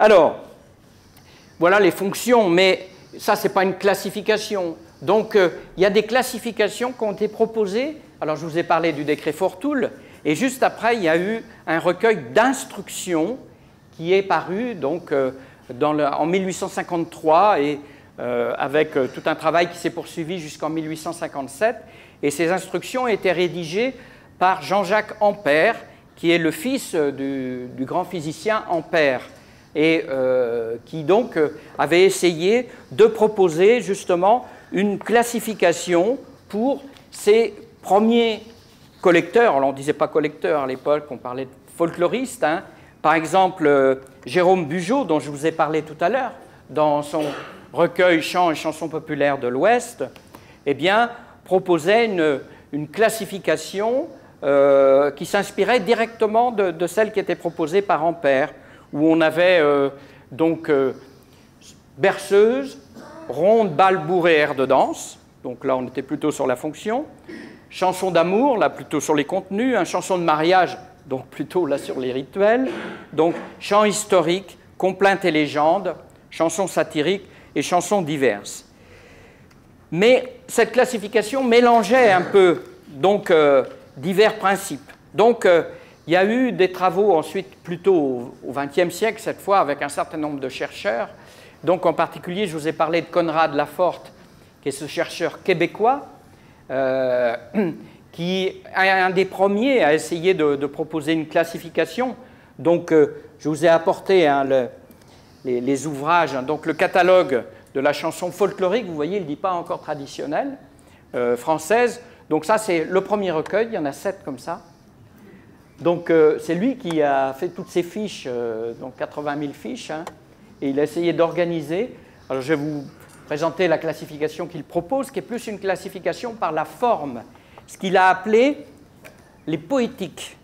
Alors, voilà les fonctions, mais ça, ce n'est pas une classification. Donc, il y a des classifications qui ont été proposées. Alors, je vous ai parlé du décret Fortoul, et juste après, il y a eu un recueil d'instructions qui est paru donc, en 1853, et avec tout un travail qui s'est poursuivi jusqu'en 1857. Et ces instructions étaient rédigées par Jean-Jacques Ampère, qui est le fils du grand physicien Ampère, et qui donc avait essayé de proposer justement une classification pour ces premiers collecteurs. Alors on ne disait pas collecteurs à l'époque, on parlait de folkloristes. Hein. Par exemple, Jérôme Bugeaud, dont je vous ai parlé tout à l'heure, dans son recueil Chants et chansons populaires de l'Ouest, eh bien, proposait une classification qui s'inspirait directement de celle qui était proposée par Ampère, où on avait donc berceuse, ronde, balle, bourrée, air de danse. Donc là, on était plutôt sur la fonction. Chanson d'amour, là, plutôt sur les contenus. Un chanson de mariage, donc plutôt là sur les rituels. Donc chant historique, complaintes et légendes, chansons satiriques et chansons diverses. Mais cette classification mélangeait un peu donc divers principes. Donc il y a eu des travaux ensuite plutôt au XXe siècle, cette fois avec un certain nombre de chercheurs. Donc en particulier, je vous ai parlé de Conrad Laforte, qui est ce chercheur québécois, qui est un des premiers à essayer de proposer une classification. Donc je vous ai apporté hein, les ouvrages, hein, donc le catalogue de la chanson folklorique, vous voyez, il ne dit pas encore traditionnelle, française. Donc ça, c'est le premier recueil, il y en a 7 comme ça. Donc c'est lui qui a fait toutes ces fiches, donc 80 000 fiches, hein, et il a essayé d'organiser. Alors je vais vous présenter la classification qu'il propose, qui est plus une classification par la forme, ce qu'il a appelé les poétiques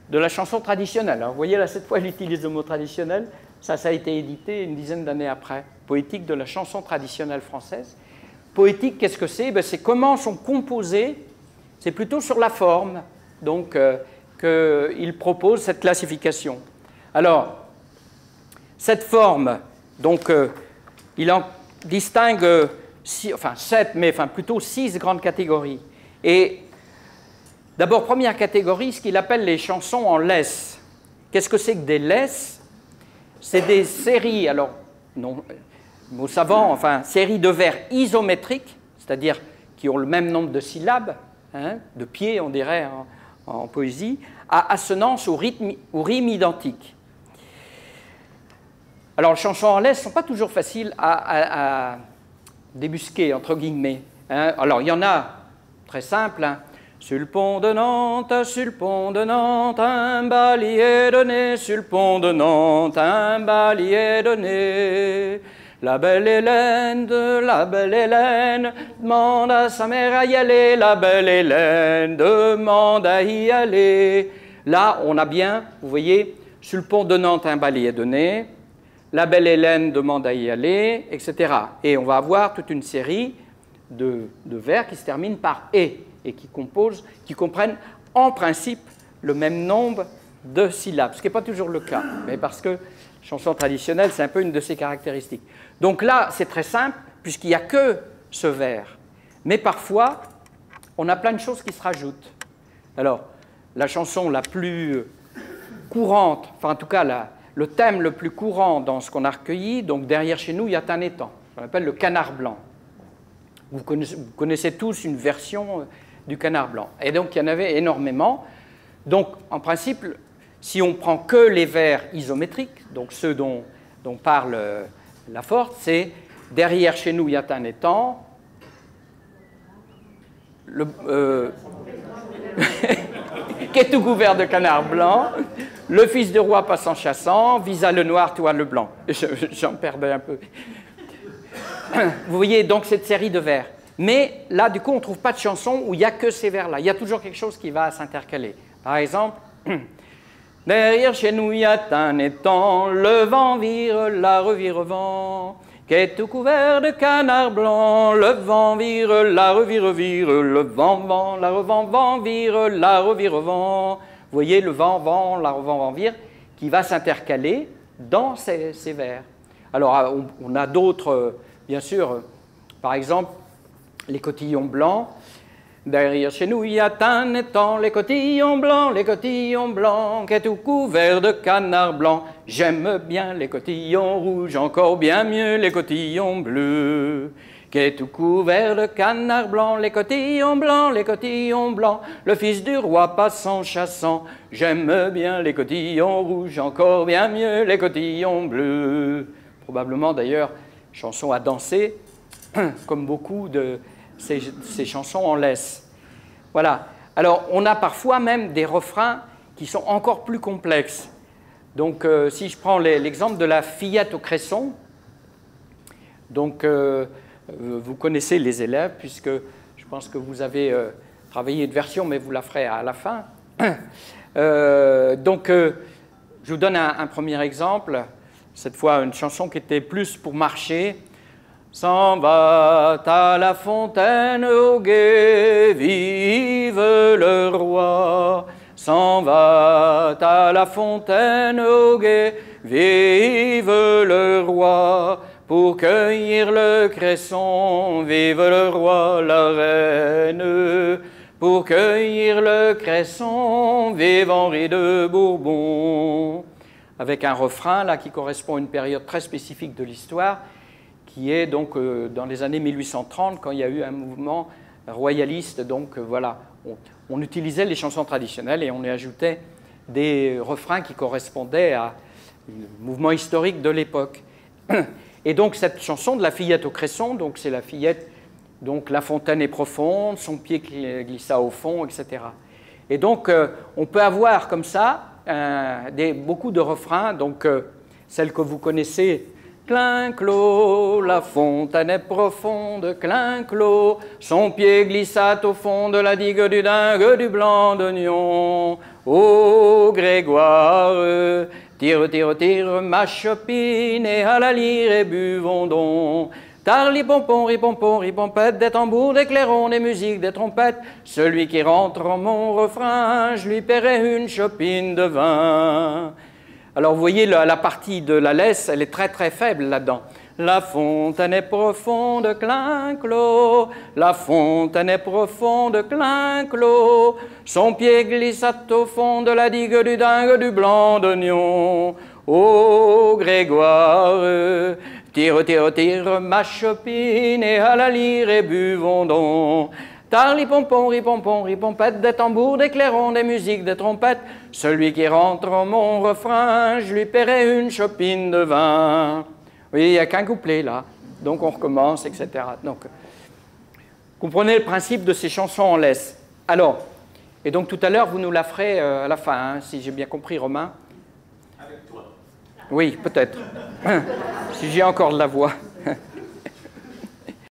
de la chanson traditionnelle. Alors vous voyez là, cette fois, il utilise le mot traditionnel, ça a été édité une dizaine d'années après. Poétique de la chanson traditionnelle française. Poétique, qu'est-ce que c'est? Ben, c'est comment sont composées, c'est plutôt sur la forme, donc qu'il propose cette classification. Alors, cette forme, donc, il en distingue 7, mais plutôt 6 grandes catégories. Et d'abord, première catégorie, ce qu'il appelle les chansons en laisse. Qu'est-ce que c'est que des laisses? C'est des séries, alors, non, mot savant, séries de vers isométriques, c'est-à-dire qui ont le même nombre de syllabes, hein, de pieds, on dirait, en poésie, à assonance ou rime identique. Alors, les chansons en laisse ne sont pas toujours faciles à débusquer, entre guillemets. Hein. Alors, il y en a, très simple, hein. Sur le pont de Nantes, un balier donné, sur le pont de Nantes, un balier donné. La belle Hélène, demande à sa mère à y aller, la belle Hélène demande à y aller. Là, on a bien, vous voyez, sur le pont de Nantes, un balier donné, la belle Hélène demande à y aller, etc. Et on va avoir toute une série de vers qui se terminent par « et » et qui comprennent en principe le même nombre de syllabes, ce qui n'est pas toujours le cas, mais parce que chanson traditionnelle, c'est un peu une de ses caractéristiques. Donc là, c'est très simple, puisqu'il n'y a que ce vers. Mais parfois, on a plein de choses qui se rajoutent. Alors, la chanson la plus courante, en tout cas, le thème le plus courant dans ce qu'on a recueilli, donc derrière chez nous, il y a un étang, qu'on appelle le canard blanc. Vous connaissez tous une version du canard blanc. Et donc, il y en avait énormément. Donc, en principe, si on prend que les vers isométriques, donc ceux dont parle Laforte, c'est « Derrière chez nous, il y a un étang », qui est tout couvert de canards blancs, le fils du roi passe en chassant, visa le noir, toi le blanc. J'en perdais un peu. Vous voyez donc cette série de vers. Mais là, du coup, on ne trouve pas de chanson où il n'y a que ces vers-là. Il y a toujours quelque chose qui va s'intercaler. Par exemple, derrière chez nous, il y a un étang, le vent vire, la revire vent, qui est tout couvert de canards blancs. Le vent vire, la revire vire, le vent vent, la revent vent vire, la revire vent. Vous voyez le vent vent, la revent vent vire, qui va s'intercaler dans ces vers. Alors, on a d'autres, bien sûr, par exemple, les cotillons blancs. Derrière chez nous, il y a un étang, les cotillons blancs, qui est tout couvert de canards blancs. J'aime bien les cotillons rouges, encore bien mieux les cotillons bleus. Qui est tout couvert de canards blancs, les cotillons blancs, le fils du roi passant chassant. J'aime bien les cotillons rouges, encore bien mieux les cotillons bleus. Probablement d'ailleurs, chanson à danser, comme beaucoup de ces chansons en laisse. Voilà. Alors, on a parfois même des refrains qui sont encore plus complexes. Donc, si je prends l'exemple de la fillette au cresson, donc, vous connaissez les élèves, puisque je pense que vous avez travaillé une version, mais vous la ferez à la fin. Je vous donne un premier exemple. Cette fois, une chanson qui était plus pour marcher. S'en va à la fontaine au gué, vive le roi. S'en va à la fontaine au gué, vive le roi. Pour cueillir le cresson, vive le roi, la reine. Pour cueillir le cresson, vive Henri de Bourbon. Avec un refrain là qui correspond à une période très spécifique de l'histoire, qui est donc dans les années 1830, quand il y a eu un mouvement royaliste. Donc voilà, on utilisait les chansons traditionnelles et on y ajoutait des refrains qui correspondaient à un mouvement historique de l'époque. Et donc cette chanson de la fillette au cresson, donc c'est la fillette, donc la fontaine est profonde, son pied glissa au fond, etc. Et donc on peut avoir comme ça beaucoup de refrains, donc celle que vous connaissez, Clinclos, la fontaine est profonde, Clinclos, son pied glissa au fond de la digue du dingue du blanc d'oignon. Ô Grégoire, tire, tire, tire ma chopine et à la lyre et buvons donc. Tarli-pompon, ripompon, ripompette, des tambours, des clairons, des musiques, des trompettes. Celui qui rentre en mon refrain, je lui paierai une chopine de vin. Alors vous voyez, la partie de la laisse, elle est très très faible là-dedans. La fontaine est profonde, Clinclos, la fontaine est profonde, Clinclos, son pied glissa au fond de la digue du dingue du blanc d'oignon. Ô Grégoire, tire, tire, tire ma chopine et à la lyre et buvons donc. Tarli-pompon, ripompon, ripompette, des tambours, des clairons, des musiques, des trompettes. Celui qui rentre en mon refrain, je lui paierai une chopine de vin. Oui, il n'y a qu'un couplet là, donc on recommence, etc. Donc, comprenez le principe de ces chansons en laisse. Alors, et donc tout à l'heure, vous nous la ferez à la fin, hein, si j'ai bien compris, Romain. Avec toi. Oui, peut-être. Si j'ai encore de la voix.